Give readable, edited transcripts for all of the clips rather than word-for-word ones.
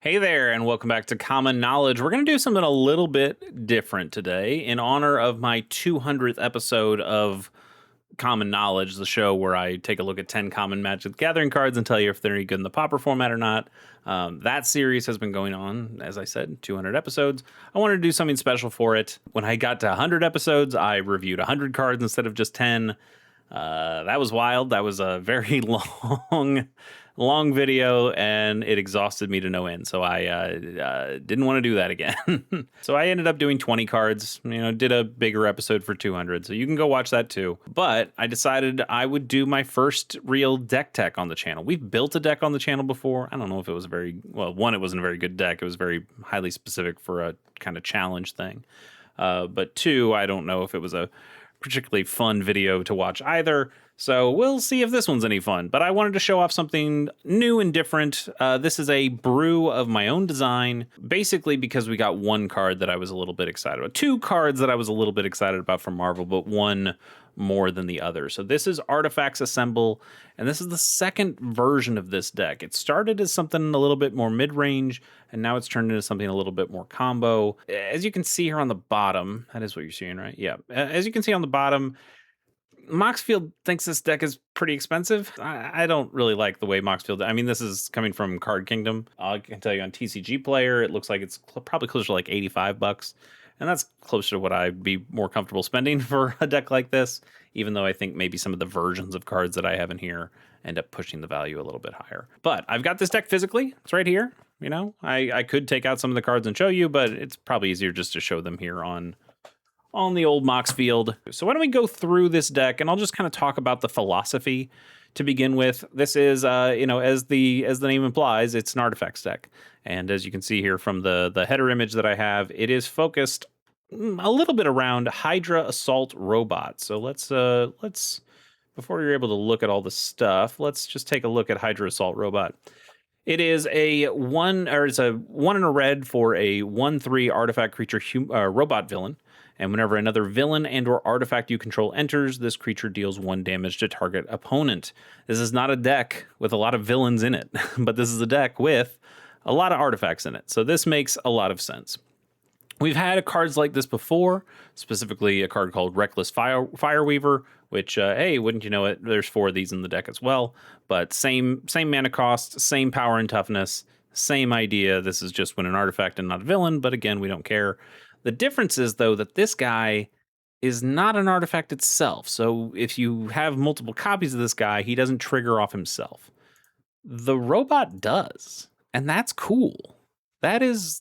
Hey there, and welcome back to Common Knowledge. We're going to do something a little bit different today in honor of my 200th episode of Common Knowledge, the show where I take a look at 10 common Magic the Gathering cards and tell you if they're any good in the Pauper format or not. That series has been going on, as I said, 200 episodes. I wanted to do something special for it. When I got to 100 episodes, I reviewed 100 cards instead of just 10. That was wild. That was a very long video, and it exhausted me to no end. So I didn't want to do that again. So I ended up doing 20 cards, did a bigger episode for 200. So you can go watch that too. But I decided I would do my first real deck tech on the channel. We've built a deck on the channel before. I don't know if it was one, it wasn't a very good deck. It was very highly specific for a kind of challenge thing. But two, I don't know if it was a particularly fun video to watch either. So we'll see if this one's any fun. But I wanted to show off something new and different. This is a brew of my own design, basically because we got one card that I was a little bit excited about. Two cards that I was a little bit excited about from Marvel, but one more than the other. So this is Artifacts Assemble, and this is the second version of this deck. It started as something a little bit more mid-range, and now it's turned into something a little bit more combo. As you can see here on the bottom, that is what you're seeing, right? Yeah. As you can see on the bottom, Moxfield thinks this deck is pretty expensive. I don't really like the way Moxfield... I mean, this is coming from Card Kingdom. I can tell you on TCG Player, it looks like it's probably closer to like $85. And that's closer to what I'd be more comfortable spending for a deck like this, even though I think maybe some of the versions of cards that I have in here end up pushing the value a little bit higher. But I've got this deck physically. It's right here. I could take out some of the cards and show you, but it's probably easier just to show them here on the old Moxfield. So why don't we go through this deck, and I'll just kind of talk about the philosophy to begin with. This is, as the name implies, it's an artifacts deck. And as you can see here from the header image that I have, it is focused a little bit around Hydra Assault Robot. So let's before you're able to look at all the stuff, let's just take a look at Hydra Assault Robot. It is it's a 1 and a red for a 1/3 artifact creature robot villain. And whenever another villain and or artifact you control enters, this creature deals 1 damage to target opponent. This is not a deck with a lot of villains in it, but this is a deck with a lot of artifacts in it. So this makes a lot of sense. We've had cards like this before, specifically a card called Reckless Fireweaver, which, hey, wouldn't you know it, there's 4 of these in the deck as well. But same mana cost, same power and toughness, same idea. This is just when an artifact and not a villain, but again, we don't care. The difference is, though, that this guy is not an artifact itself. So if you have multiple copies of this guy, he doesn't trigger off himself. The robot does, and that's cool. That is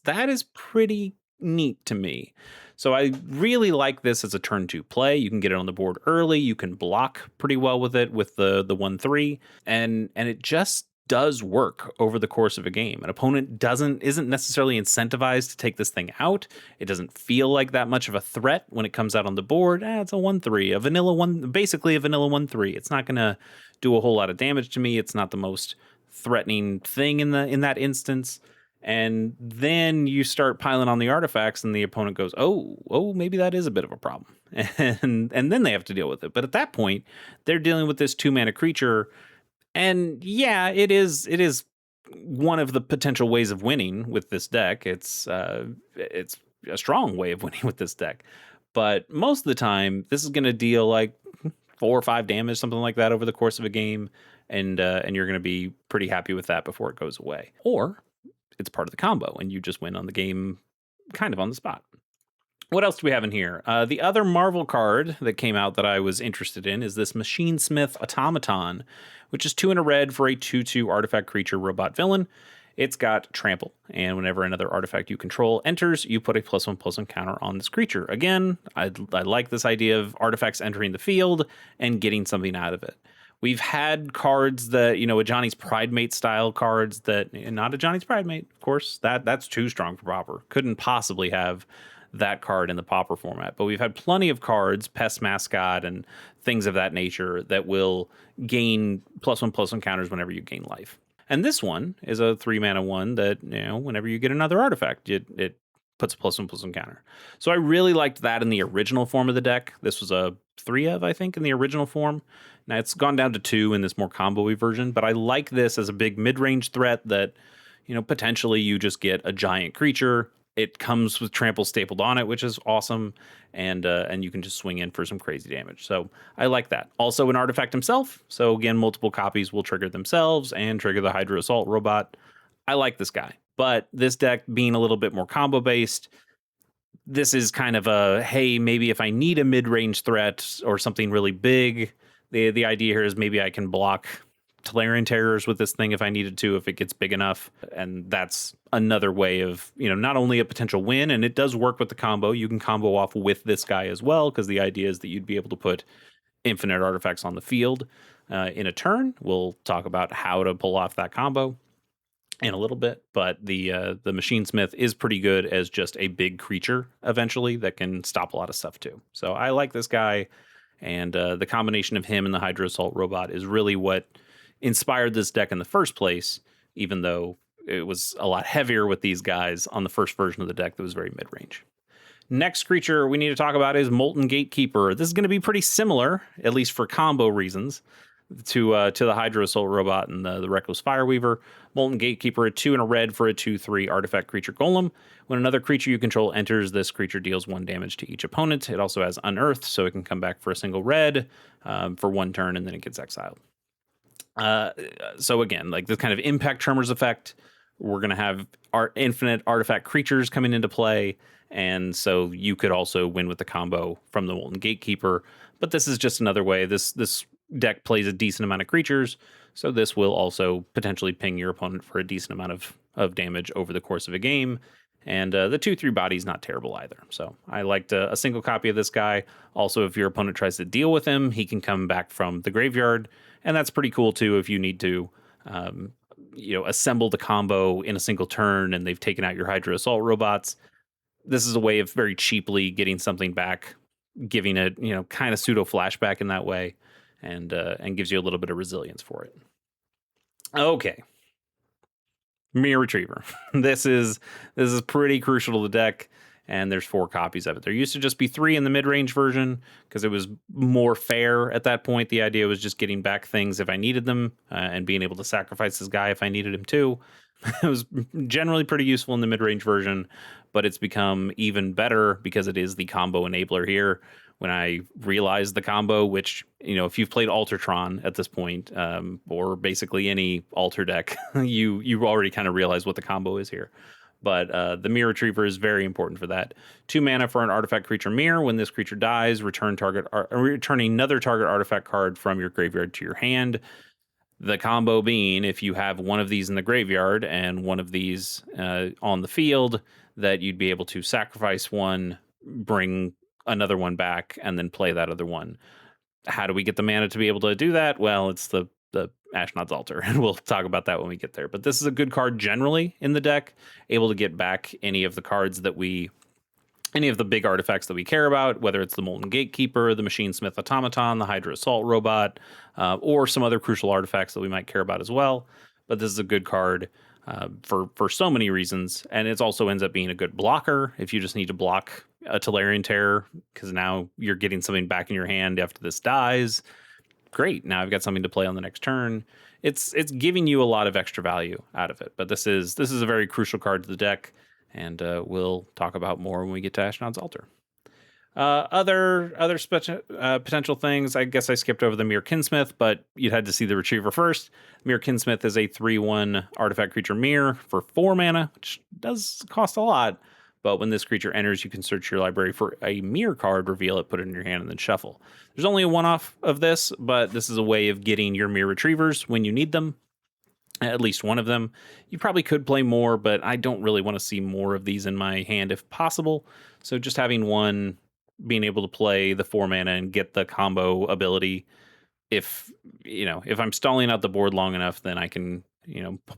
pretty neat to me. So I really like this as a turn 2 play. You can get it on the board early. You can block pretty well with it with the 1/3, and it just does work over the course of a game. An opponent isn't necessarily incentivized to take this thing out. It doesn't feel like that much of a threat when it comes out on the board. It's a 1/3, a vanilla 1, basically a vanilla 1/3. It's not going to do a whole lot of damage to me. It's not the most threatening thing in that instance. And then you start piling on the artifacts, and the opponent goes, oh, maybe that is a bit of a problem, and then they have to deal with it. But at that point, they're dealing with this 2-mana creature. And yeah, it is one of the potential ways of winning with this deck. It's a strong way of winning with this deck. But most of the time, this is going to deal like 4 or 5 damage, something like that over the course of a game. And you're going to be pretty happy with that before it goes away. Or it's part of the combo and you just win on the game kind of on the spot. What else do we have in here? The other Marvel card that came out that I was interested in is this Machine Smith Automaton, which is 2 and a red for a 2/2 artifact creature robot villain. It's got trample, and whenever another artifact you control enters, you put a +1/+1 counter on this creature. Again, I like this idea of artifacts entering the field and getting something out of it. We've had cards that, a Johnny's Pridemate style cards that, not a Johnny's Pridemate, of course, that's too strong for Pauper. Couldn't possibly have that card in the Pauper format. But we've had plenty of cards, Pest Mascot and things of that nature, that will gain +1/+1 counters whenever you gain life. And this one is a 3-mana one that, whenever you get another artifact, it puts a +1/+1 counter. So I really liked that in the original form of the deck. This was a 3 of, I think, in the original form. Now it's gone down to 2 in this more combo-y version, but I like this as a big mid-range threat that, potentially you just get a giant creature. It comes with trample stapled on it, which is awesome, and you can just swing in for some crazy damage. So I like that. Also an artifact himself. So again, multiple copies will trigger themselves and trigger the Hydra Assault Robot. I like this guy, but this deck being a little bit more combo based, this is kind of a, hey, maybe if I need a mid-range threat or something really big, the idea here is maybe I can block Talarian Terrors with this thing if I needed to, if it gets big enough. And that's another way of, not only a potential win, and it does work with the combo. You can combo off with this guy as well, because the idea is that you'd be able to put infinite artifacts on the field in a turn. We'll talk about how to pull off that combo in a little bit, but the Machine Smith is pretty good as just a big creature eventually that can stop a lot of stuff too. So I like this guy, and the combination of him and the Hydra Assault Robot is really what inspired this deck in the first place, even though it was a lot heavier with these guys on the first version of the deck that was very mid-range. Next creature we need to talk about is Molten Gatekeeper. This is going to be pretty similar, at least for combo reasons, to the Hydra Assault Robot and the Reckless Fireweaver. Molten Gatekeeper, a 2 and a red for a 2/3 artifact creature golem. When another creature you control enters, this creature deals 1 damage to each opponent. It also has Unearth, so it can come back for a single red for 1 turn, and then it gets exiled. So again, like this kind of impact tremors effect, we're going to have our infinite artifact creatures coming into play, and so you could also win with the combo from the Molten Gatekeeper. But this is just another way. This deck plays a decent amount of creatures, so this will also potentially ping your opponent for a decent amount of damage over the course of a game. And the 2/3 body is not terrible either. So I liked a single copy of this guy. Also, if your opponent tries to deal with him, he can come back from the graveyard, and that's pretty cool too if you need to assemble the combo in a single turn and they've taken out your Hydra Assault Robots. This is a way of very cheaply getting something back, giving it kind of pseudo flashback in that way, and gives you a little bit of resilience for it. Okay. Mirror Retriever. This is pretty crucial to the deck, and there's 4 copies of it. There used to just be 3 in the mid-range version because it was more fair at that point. The idea was just getting back things if I needed them, and being able to sacrifice this guy if I needed him too. It was generally pretty useful in the mid-range version, but it's become even better because it is the combo enabler here. When I realized the combo, which, if you've played Altertron at this point, or basically any Alter deck, you already kind of realize what the combo is here. But the Mirror Retriever is very important for that. 2 mana for an artifact creature mirror. When this creature dies, return another target artifact card from your graveyard to your hand. The combo being, if you have one of these in the graveyard and one of these on the field, that you'd be able to sacrifice one, bring another one back, and then play that other one. How do we get the mana to be able to do that? Well, it's the Ashnod's Altar, and we'll talk about that when we get there. But this is a good card generally in the deck, able to get back any of the cards any of the big artifacts that we care about, whether it's the Molten Gatekeeper, the Machine Smith Automaton, the Hydra Assault Robot, or some other crucial artifacts that we might care about as well. But this is a good card for so many reasons, and it also ends up being a good blocker if you just need to block a Talarian Terror, because now you're getting something back in your hand after this dies. Great, now I've got something to play on the next turn. It's giving you a lot of extra value out of it, but this is a very crucial card to the deck, and we'll talk about more when we get to Ashnod's Altar. Other potential things, I guess I skipped over the Mere Kinsmith, but you had to see the Retriever first. Mere Kinsmith is a 3/1 artifact creature mirror for 4 mana, which does cost a lot. But when this creature enters, you can search your library for a mirror card, reveal it, put it in your hand, and then shuffle. There's only a one-off of this, but this is a way of getting your mirror retrievers when you need them. At least one of them. You probably could play more, but I don't really want to see more of these in my hand if possible. So just having one, being able to play the 4 mana and get the combo ability. If I'm stalling out the board long enough, then I can,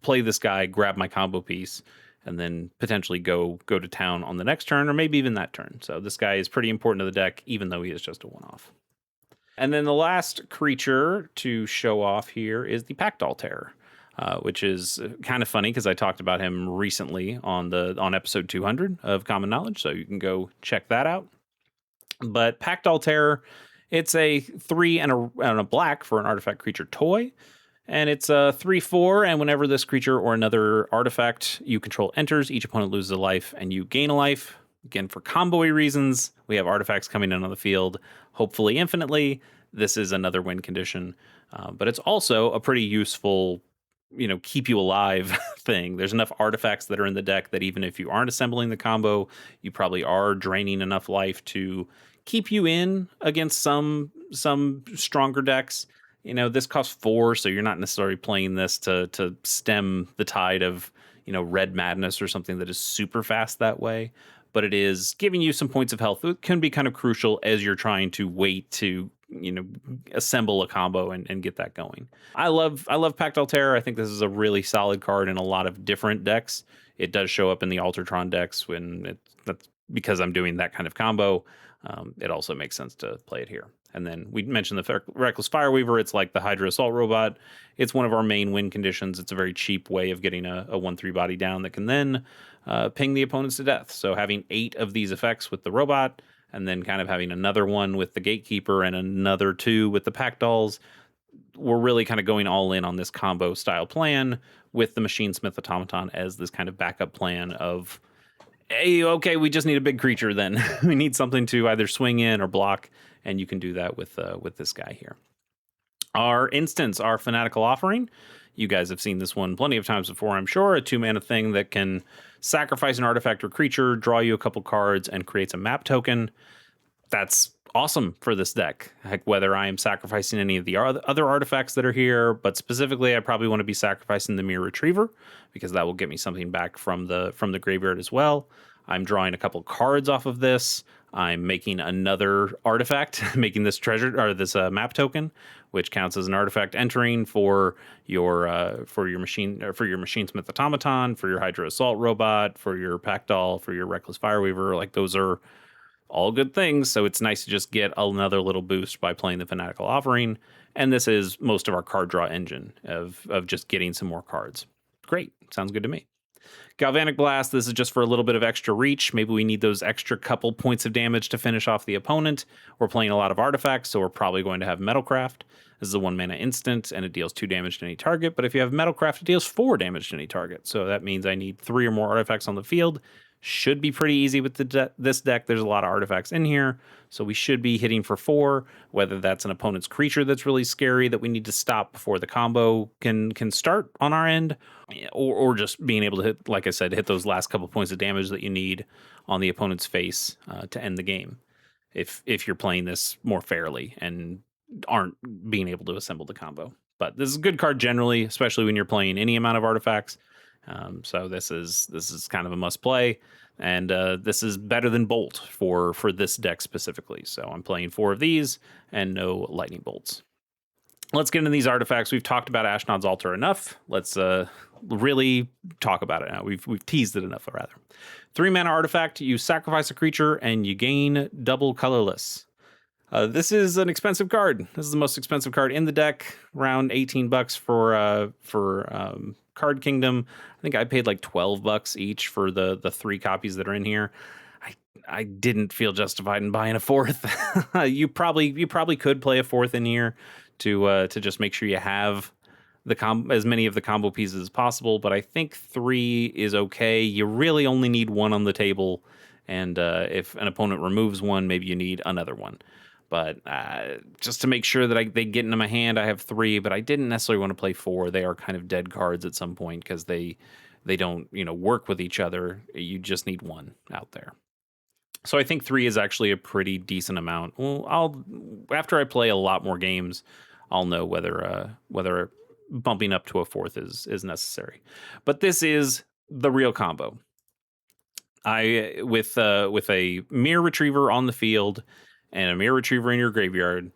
play this guy, grab my combo piece, and then potentially go to town on the next turn, or maybe even that turn. So this guy is pretty important to the deck, even though he is just a one-off. And then the last creature to show off here is the Pactdoll Terror, which is kind of funny because I talked about him recently on episode 200 of Common Knowledge, so you can go check that out. But Pactdoll Terror, it's a 3 and a black for an artifact creature toy. And it's a 3/4, and whenever this creature or another artifact you control enters, each opponent loses a life and you gain a life. Again, for combo-y reasons, we have artifacts coming in on the field, hopefully infinitely. This is another win condition, but it's also a pretty useful, keep you alive thing. There's enough artifacts that are in the deck that even if you aren't assembling the combo, you probably are draining enough life to keep you in against some stronger decks. This costs 4, so you're not necessarily playing this to stem the tide of, red madness or something that is super fast that way. But it is giving you some points of health. It can be kind of crucial as you're trying to wait to, assemble a combo and get that going. I love Pactdoll Terror. I think this is a really solid card in a lot of different decks. It does show up in the Altertron decks that's because I'm doing that kind of combo. It also makes sense to play it here. And then we mentioned the Reckless Fireweaver. It's like the Hydra Assault Robot. It's one of our main win conditions. It's a very cheap way of getting a 1/3 body down that can then ping the opponents to death. So having 8 of these effects with the robot, and then kind of having another one with the Gatekeeper and another 2 with the Pactdolls, we're really kind of going all in on this combo style plan with the Machinesmith Automaton as this kind of backup plan of, hey, okay, we just need a big creature then. We need something to either swing in or block, and you can do that with this guy here. Our instants are Fanatical Offering. You guys have seen this one plenty of times before, I'm sure. A 2-mana thing that can sacrifice an artifact or creature, draw you a couple cards, and creates a map token. That's awesome for this deck. Heck, whether I am sacrificing any of the other artifacts that are here, but specifically, I probably want to be sacrificing the Mirror Retriever because that will get me something back from the graveyard as well. I'm drawing a couple cards off of this. I'm making another artifact, making this treasure or this map token, which counts as an artifact entering for your machine or for your Machinesmith Automaton, for your Hydra Assault Robot, for your Pactdoll, for your Reckless Fireweaver. Like, those are all good things. So it's nice to just get another little boost by playing the Fanatical Offering. And this is most of our card draw engine of just getting some more cards. Great. Sounds good to me. Galvanic Blast, this is just for a little bit of extra reach. Maybe we need those extra couple points of damage to finish off the opponent. We're playing a lot of artifacts, so we're probably going to have Metalcraft. This is a 1-mana instant, and it deals 2 damage to any target. But if you have Metalcraft, it deals 4 damage to any target. So that means I need 3 or more artifacts on the field. Should be pretty easy with this deck. There's a lot of artifacts in here, so we should be hitting for 4, whether that's an opponent's creature that's really scary that we need to stop before the combo can start on our end, or just being able to hit, like I said, hit those last couple points of damage that you need on the opponent's face to end the game, if you're playing this more fairly and aren't being able to assemble the combo. But this is a good card generally, especially when you're playing any amount of artifacts. So this is kind of a must play, and this is better than Bolt for this deck specifically. So I'm playing 4 of these and no Lightning Bolts. Let's get into these artifacts. We've talked about Ashnod's Altar enough. Let's really talk about it now. We've teased it enough, rather. 3-mana artifact. You sacrifice a creature and you gain double colorless. This is an expensive card. This is the most expensive card in the deck, around $18 for Card Kingdom. I think I paid like $12 each for the 3 copies that are in here. I didn't feel justified in buying a 4th. You probably could play a 4th in here to just make sure you have as many of the combo pieces as possible. But I think 3 is okay. You really only need 1 on the table, and if an opponent removes 1, maybe you need another one. But just to make sure that they get into my hand, I have 3, but I didn't necessarily want to play 4. They are kind of dead cards at some point because they don't work with each other. You just need 1 out there. So I think 3 is actually a pretty decent amount. Well, after I play a lot more games, I'll know whether bumping up to a 4th is necessary. But this is the real combo. With a Mirror Retriever on the field and a Mirror Retriever in your graveyard,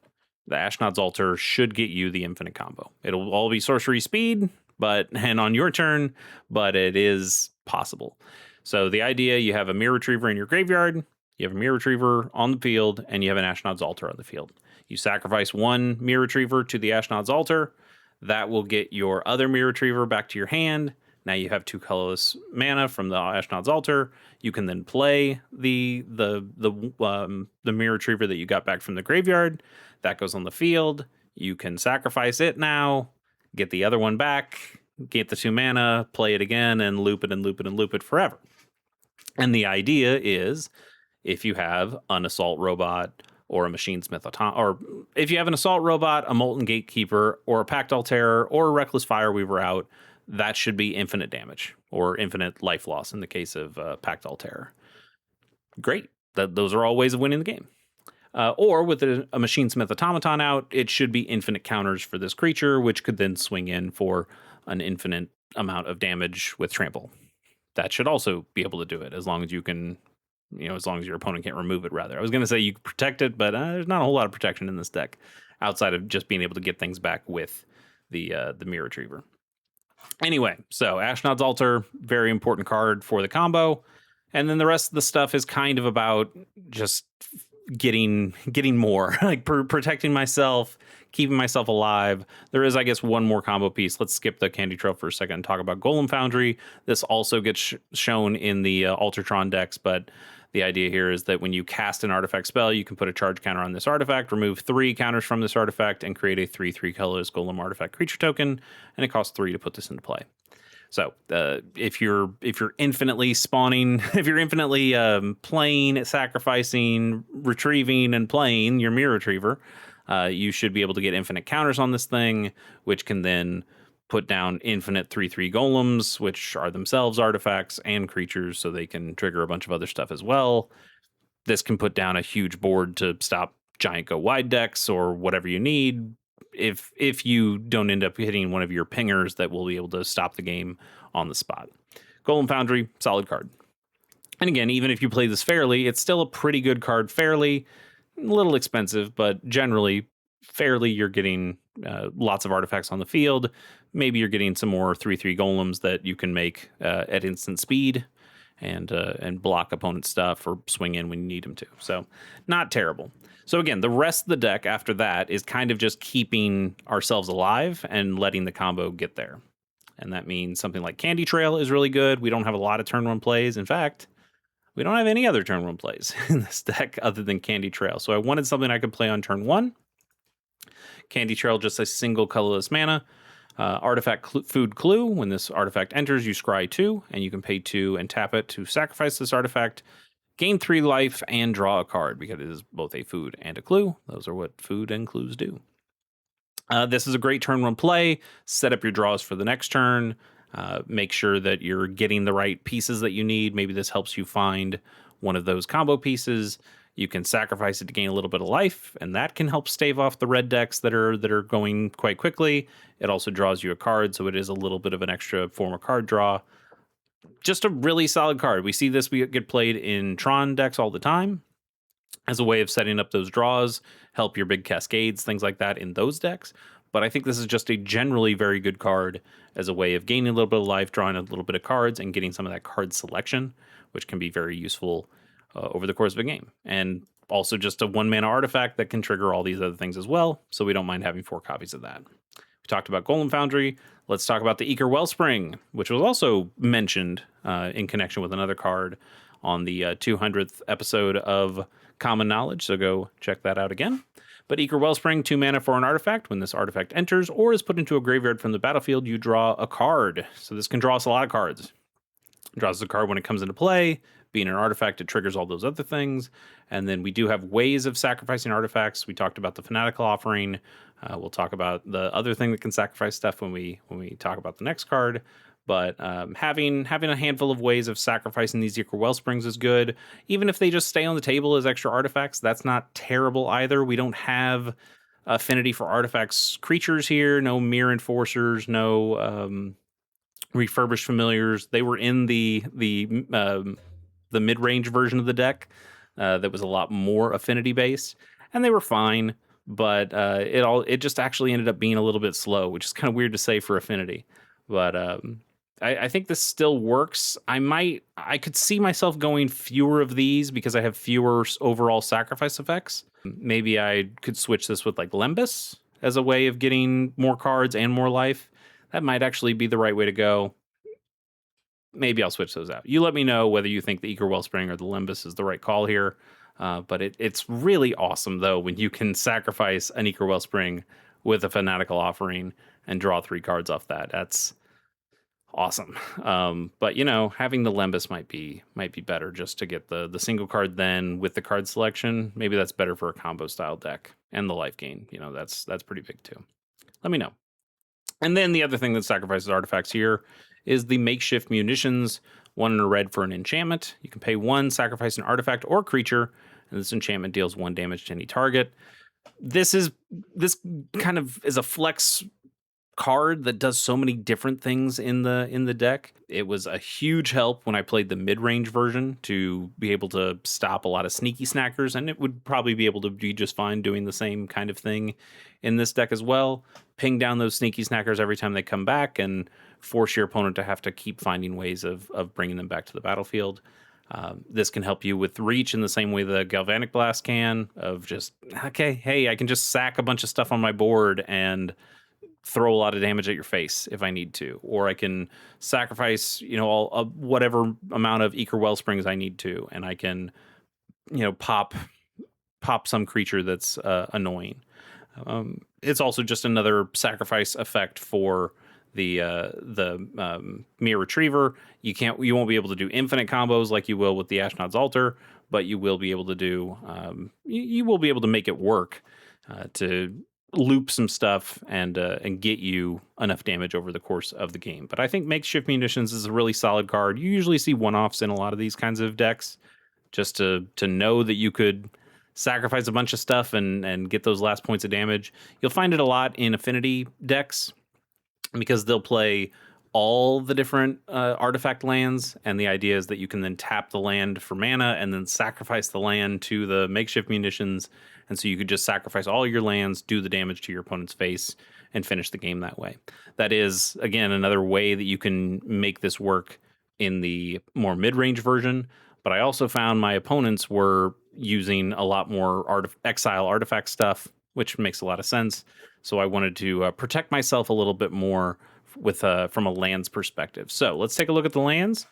the Ashnod's Altar should get you the infinite combo. It'll all be sorcery speed, and on your turn, but it is possible. So the idea, you have a Mirror Retriever in your graveyard, you have a Mirror Retriever on the field, and you have an Ashnod's Altar on the field. You sacrifice 1 Mirror Retriever to the Ashnod's Altar. That will get your other Mirror Retriever back to your hand. Now you have 2 colorless mana from the Ashnod's Altar. You can then play the Mirror Retriever that you got back from the graveyard. That goes on the field. You can sacrifice it now, get the other one back, get the 2 mana, play it again, and loop it and loop it and loop it forever. And the idea is, if you have an assault robot or a machinesmith or if you have an assault robot, a molten gatekeeper, or a Pactdoll Terror, or a reckless fireweaver out, that should be infinite damage or infinite life loss in the case of Pactdoll Terror. Great. Those are all ways of winning the game. Or with a machinesmith automaton out, it should be infinite counters for this creature, which could then swing in for an infinite amount of damage with trample. That should also be able to do it as long as you can, as long as your opponent can't remove it, rather. I was going to say you can protect it, but there's not a whole lot of protection in this deck outside of just being able to get things back with the Mirror Retriever. Anyway, so Ashnod's Altar, very important card for the combo. And then the rest of the stuff is kind of about just getting more, like protecting myself, keeping myself alive. There is, I guess, one more combo piece. Let's skip the candy trail for a second and talk about Golem Foundry. This also gets shown in the Ultratron decks, but the idea here is that when you cast an artifact spell, you can put a charge counter on this artifact, remove 3 counters from this artifact, and create a 3/3 colorless Golem artifact creature token, and it costs 3 to put this into play. So if you're infinitely spawning, if you're infinitely playing, sacrificing, retrieving, and playing your Mirror Retriever, you should be able to get infinite counters on this thing, which can then put down infinite 3/3 golems, which are themselves artifacts and creatures, so they can trigger a bunch of other stuff as well. This can put down a huge board to stop giant go wide decks or whatever you need. If you don't end up hitting one of your pingers that will be able to stop the game on the spot. Golem Foundry, solid card. And again, even if you play this fairly, it's still a pretty good card fairly. A little expensive, but generally fairly you're getting lots of artifacts on the field. Maybe you're getting some more 3/3 golems that you can make at instant speed and block opponent stuff or swing in when you need them to. So not terrible. So again, the rest of the deck after that is kind of just keeping ourselves alive and letting the combo get there. And that means something like Candy Trail is really good. We don't have a lot of turn 1 plays. In fact, we don't have any other turn 1 plays in this deck other than Candy Trail. So I wanted something I could play on turn 1. Candy Trail, just a single colorless mana. Artifact Food Clue. When this artifact enters, you scry 2, and you can pay 2 and tap it to sacrifice this artifact. Gain 3 life and draw a card because it is both a food and a clue. Those are what food and clues do. This is a great turn 1 play. Set up your draws for the next turn. Make sure that you're getting the right pieces that you need. Maybe this helps you find one of those combo pieces. You can sacrifice it to gain a little bit of life, and that can help stave off the red decks that are going quite quickly. It also draws you a card, so it is a little bit of an extra form of card draw. Just a really solid card. We see this get played in Tron decks all the time as a way of setting up those draws, help your big cascades, things like that in those decks. But I think this is just a generally very good card as a way of gaining a little bit of life, drawing a little bit of cards, and getting some of that card selection, which can be very useful over the course of a game. And also just a 1 mana artifact that can trigger all these other things as well, so we don't mind having 4 copies of that. We talked about Golem Foundry. Let's talk about the Ichor Wellspring, which was also mentioned in connection with another card on the 200th episode of Common Knowledge, so go check that out again. But Ichor Wellspring, 2 mana for an artifact. When this artifact enters or is put into a graveyard from the battlefield, you draw a card. So this can draw us a lot of cards. It draws a card when it comes into play. Being an artifact, it triggers all those other things. And then we do have ways of sacrificing artifacts. We talked about the Fanatical Offering. We'll talk about the other thing that can sacrifice stuff when we talk about the next card. But having a handful of ways of sacrificing these Ichor Wellsprings is good. Even if they just stay on the table as extra artifacts, that's not terrible either. We don't have affinity for artifacts creatures here. No Mirror Enforcers, no refurbished familiars. They were in the mid-range version of the deck that was a lot more affinity based, and they were fine. But it just actually ended up being a little bit slow, which is kind of weird to say for affinity. But I think this still works. I could see myself going fewer of these because I have fewer overall sacrifice effects. Maybe I could switch this with like Lembas as a way of getting more cards and more life. That might actually be the right way to go. Maybe I'll switch those out. You let me know whether you think the Ichor Wellspring or the Lembas is the right call here. But it's really awesome, though, when you can sacrifice an Ichor Wellspring with a Fanatical Offering and draw 3 cards off that. That's awesome. But having the Lembas might be better just to get the single card then with the card selection. Maybe that's better for a combo style deck, and the life gain. That's pretty big too. Let me know. And then the other thing that sacrifices artifacts here is the makeshift munitions. 1 in a red for an enchantment. You can pay 1, sacrifice an artifact or creature, and this enchantment deals 1 damage to any target. This kind of is a flex card that does so many different things in the deck. It was a huge help when I played the mid-range version to be able to stop a lot of sneaky snackers, and it would probably be able to be just fine doing the same kind of thing in this deck as well. Ping down those sneaky snackers every time they come back and force your opponent to have to keep finding ways of bringing them back to the battlefield. This can help you with reach in the same way the Galvanic Blast can, of just, okay, hey, I can just sack a bunch of stuff on my board and throw a lot of damage at your face if I need to, or I can sacrifice, whatever amount of Ichor Wellsprings I need to, and I can, pop some creature that's annoying. It's also just another sacrifice effect for the Mere Retriever. You won't be able to do infinite combos like you will with the Rakdos Altar, but you will be able to do you will be able to make it work to loop some stuff and get you enough damage over the course of the game. But I think Makeshift Munitions is a really solid card. You usually see one-offs in a lot of these kinds of decks, just to know that you could sacrifice a bunch of stuff and get those last points of damage. You'll find it a lot in affinity decks because they'll play all the different artifact lands, and the idea is that you can then tap the land for mana and then sacrifice the land to the Makeshift Munitions. And so you could just sacrifice all your lands, do the damage to your opponent's face, and finish the game that way. That is, again, another way that you can make this work in the more mid-range version. But I also found my opponents were using a lot more exile artifact stuff, which makes a lot of sense. So I wanted to protect myself a little bit more with from a lands perspective. So let's take a look at the lands.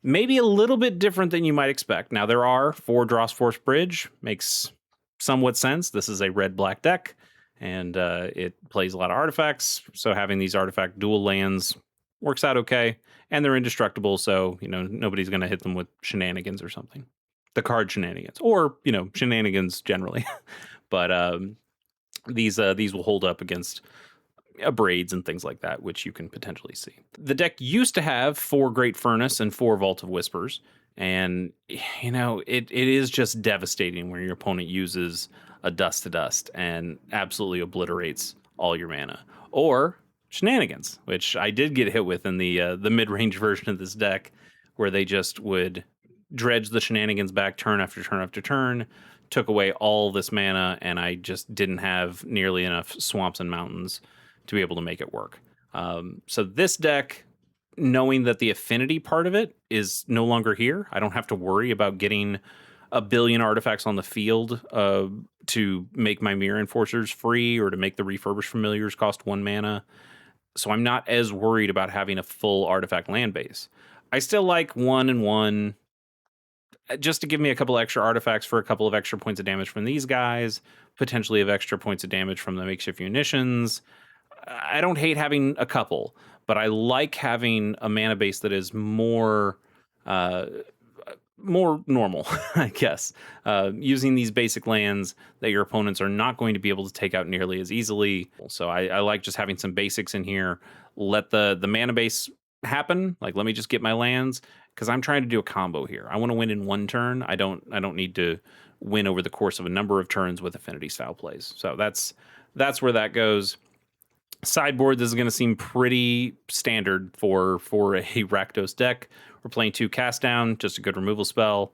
Maybe a little bit different than you might expect. Now, there are 4 Dross Force Bridge. Makes somewhat sense. This is a red-black deck, and it plays a lot of artifacts. So having these artifact dual lands works out okay. And they're indestructible, so nobody's going to hit them with shenanigans or something. The card shenanigans, or shenanigans generally. But these will hold up against braids and things like that, which you can potentially see. The deck used to have 4 Great Furnace and 4 Vault of Whispers, and it is just devastating when your opponent uses a Dust to Dust and absolutely obliterates all your mana, or Shenanigans, which I did get hit with in the mid-range version of this deck, where they just would dredge the Shenanigans back turn after turn after turn, took away all this mana, and I just didn't have nearly enough swamps and mountains to be able to make it work. So this deck, knowing that the affinity part of it is no longer here, I don't have to worry about getting a billion artifacts on the field to make my Mirror Enforcers free, or to make the Refurbished Familiars cost 1 mana. So I'm not as worried about having a full artifact land base. I still like 1 and 1 just to give me a couple extra artifacts for a couple of extra points of damage from these guys, potentially of extra points of damage from the Makeshift Munitions. I don't hate having a couple, but I like having a mana base that is more normal, I guess. Using these basic lands that your opponents are not going to be able to take out nearly as easily. So I like just having some basics in here. Let the mana base happen. Like, let me just get my lands, because I'm trying to do a combo here. I want to win in 1 turn. I don't need to win over the course of a number of turns with affinity style plays. So that's where that goes. Sideboard, this is going to seem pretty standard for a Rakdos deck. We're playing 2 Cast Down, just a good removal spell.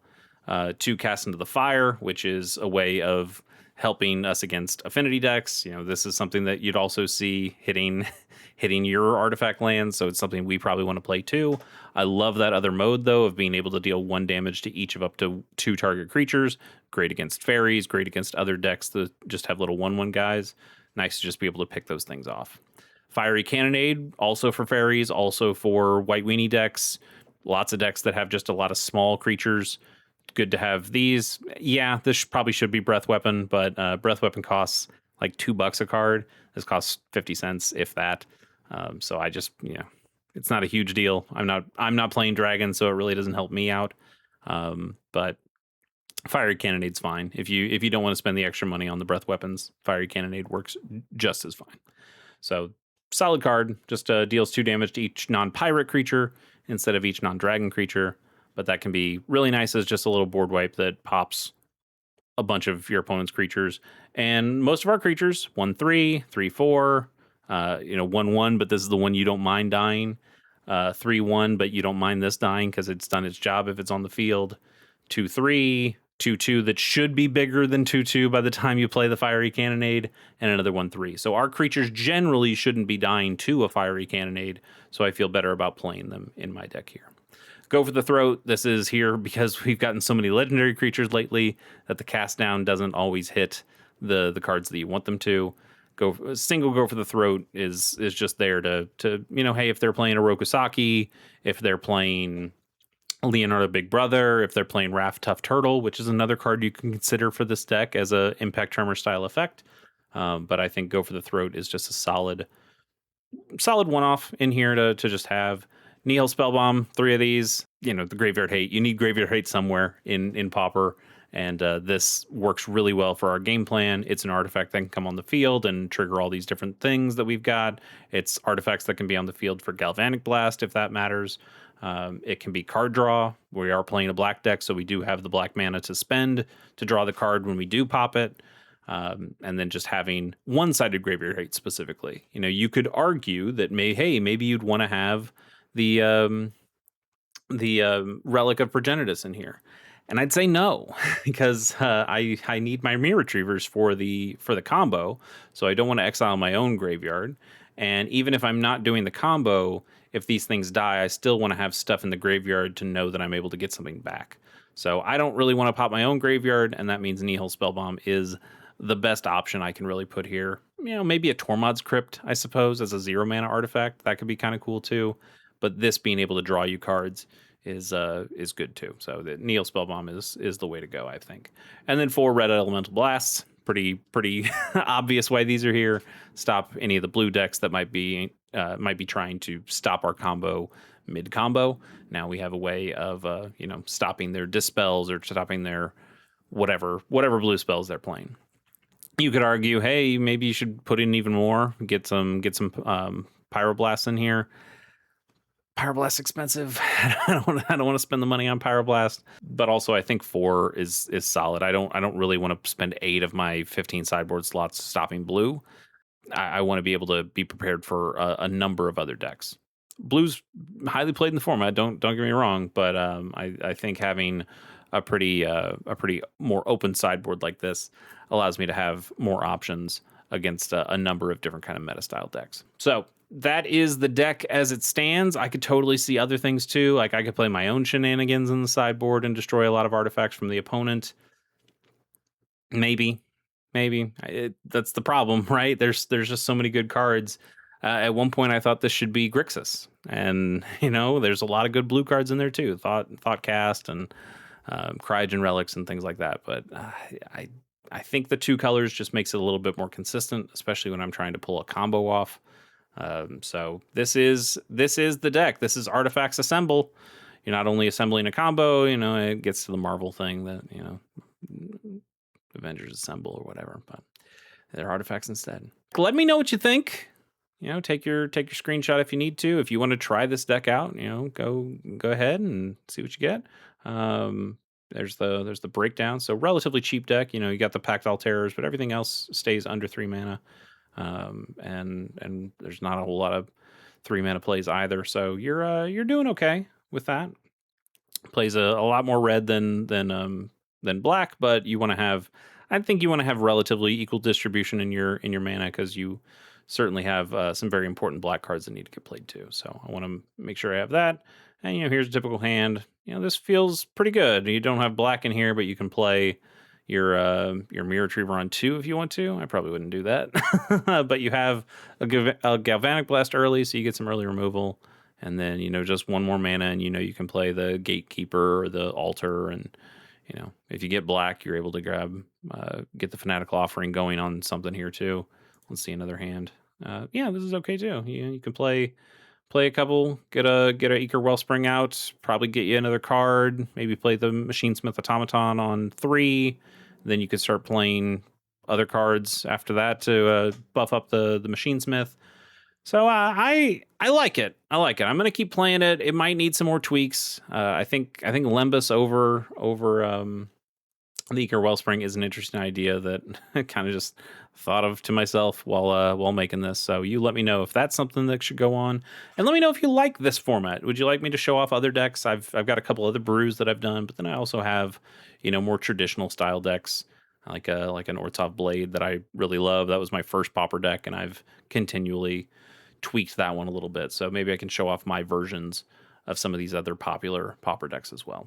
2 Cast into the Fire, which is a way of helping us against affinity decks. This is something that you'd also see hitting your artifact lands, so it's something we probably want to play too. I love that other mode, though, of being able to deal 1 damage to each of up to 2 target creatures. Great against fairies, great against other decks that just have little 1/1 guys. Nice to just be able to pick those things off. Fiery Cannonade, also for fairies, also for white weenie decks. Lots of decks that have just a lot of small creatures. Good to have these. Yeah, this probably should be Breath Weapon, but Breath Weapon costs like $2 a card. This costs 50 cents, if that. So I just, it's not a huge deal. I'm not playing dragon, so it really doesn't help me out. But fiery cannonade's fine. If you don't want to spend the extra money on the breath weapons, fiery cannonade works just as fine. So solid card, just deals 2 damage to each non-pirate creature instead of each non-dragon creature. But that can be really nice as just a little board wipe that pops a bunch of your opponent's creatures. And most of our creatures, 1/3, 3/4, 1/1, but this is the one you don't mind dying. 3/1, but you don't mind this dying because it's done its job if it's on the field. 2/3, 2/2 that should be bigger than 2/2 by the time you play the fiery cannonade, and another 1/3. So our creatures generally shouldn't be dying to a fiery cannonade, so I feel better about playing them in my deck here. Go for the throat. This is here because we've gotten so many legendary creatures lately that the cast down doesn't always hit the cards that you want them to. Go for the throat is just there to hey, if they're playing a Rokusaki, if they're playing Leonardo Big Brother, if they're playing Raft Tough Turtle, which is another card you can consider for this deck as a Impact Tremor style effect. But I think Go for the Throat is just a solid one-off in here to just have. Nihil Spellbomb, 3 of these. The Graveyard Hate. You need Graveyard Hate somewhere in Pauper, and this works really well for our game plan. It's an artifact that can come on the field and trigger all these different things that we've got. It's artifacts that can be on the field for Galvanic Blast, if that matters. It can be card draw. We are playing a black deck, so we do have the black mana to spend to draw the card when we do pop it. And then just having one-sided Graveyard Hate specifically. You could argue that maybe you'd want to have the Relic of Progenitus in here, and I'd say no because I need my Mirror Retrievers for the combo, so I don't want to exile my own graveyard. And even if I'm not doing the combo, if these things die, I still want to have stuff in the graveyard to know that I'm able to get something back. So I don't really want to pop my own graveyard, and that means Nihil Spellbomb is the best option I can really put here. Maybe a Tormod's Crypt, I suppose, as a 0 mana artifact. That could be kind of cool too. But this being able to draw you cards is good too. So the Nihil Spellbomb is the way to go, I think. And then 4 red elemental blasts. Pretty obvious why these are here. Stop any of the blue decks that might be trying to stop our combo mid combo. Now we have a way of stopping their dispels or stopping their whatever blue spells they're playing. You could argue, hey, maybe you should put in even more. Get some Pyroblasts in here. Pyroblast expensive. I don't want to spend the money on Pyroblast, but also I think 4 is solid. I don't really want to spend 8 of my 15 sideboard slots stopping blue. I want to be able to be prepared for a number of other decks. Blue's highly played in the format. Don't get me wrong, but I think having a pretty more open sideboard like this allows me to have more options against a number of different kind of meta style decks. So that is the deck as it stands. I could totally see other things too. Like I could play my own shenanigans in the sideboard and destroy a lot of artifacts from the opponent. Maybe. That's the problem, right? There's just so many good cards. At one point, I thought this should be Grixis, and there's a lot of good blue cards in there too. Thoughtcast and Cryogen Relics and things like that. But I think the 2 colors just makes it a little bit more consistent, especially when I'm trying to pull a combo off. So this is the deck. This is Artifacts Assemble. You're not only assembling a combo, it gets to the Marvel thing that, Avengers Assemble or whatever, but they're artifacts instead. Let me know what you think. Take your screenshot if you need to. If you want to try this deck out, go ahead and see what you get. There's the breakdown. So relatively cheap deck. You got the Pactdoll Terrors, but everything else stays under 3 mana. And there's not a whole lot of 3 mana plays either. So you're doing okay with that. Plays a lot more red than black, but I think you want to have relatively equal distribution in your mana because you certainly have some very important black cards that need to get played too. So I want to make sure I have that. And here's a typical hand. This feels pretty good. You don't have black in here, but you can play your Mirror Retriever on 2 if you want to. I probably wouldn't do that. But you have a Galvanic Blast early, so you get some early removal. And then, just 1 more mana, and you can play the Gatekeeper or the Altar. And, if you get black, you're able to get the Fanatical Offering going on something here too. Let's see another hand. Yeah, this is okay too. You can play a couple, get a Ichor Wellspring out, probably get you another card, maybe play the Machinesmith Automaton on 3. Then you could start playing other cards after that to buff up the Machinesmith. So I like it. I like it. I'm gonna keep playing it. It might need some more tweaks. I think Lembas over the Ichor Wellspring is an interesting idea that I kind of just thought of to myself while making this. So you let me know if that's something that should go on, and let me know if you like this format. Would you like me to show off other decks? I've got a couple other brews that I've done, but then I also have more traditional style decks like an Ortov Blade that I really love. That was my first Pauper deck, and I've continually tweaked that one a little bit. So maybe I can show off my versions of some of these other popular Pauper decks as well.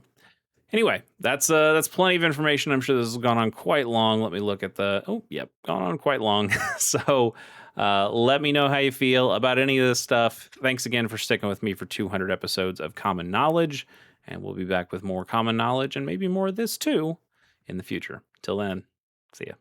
Anyway, that's plenty of information. I'm sure this has gone on quite long. Let me look at the. Oh, yep, gone on quite long. So let me know how you feel about any of this stuff. Thanks again for sticking with me for 200 episodes of Common Knowledge, and we'll be back with more common knowledge and maybe more of this too in the future. Till then, see ya.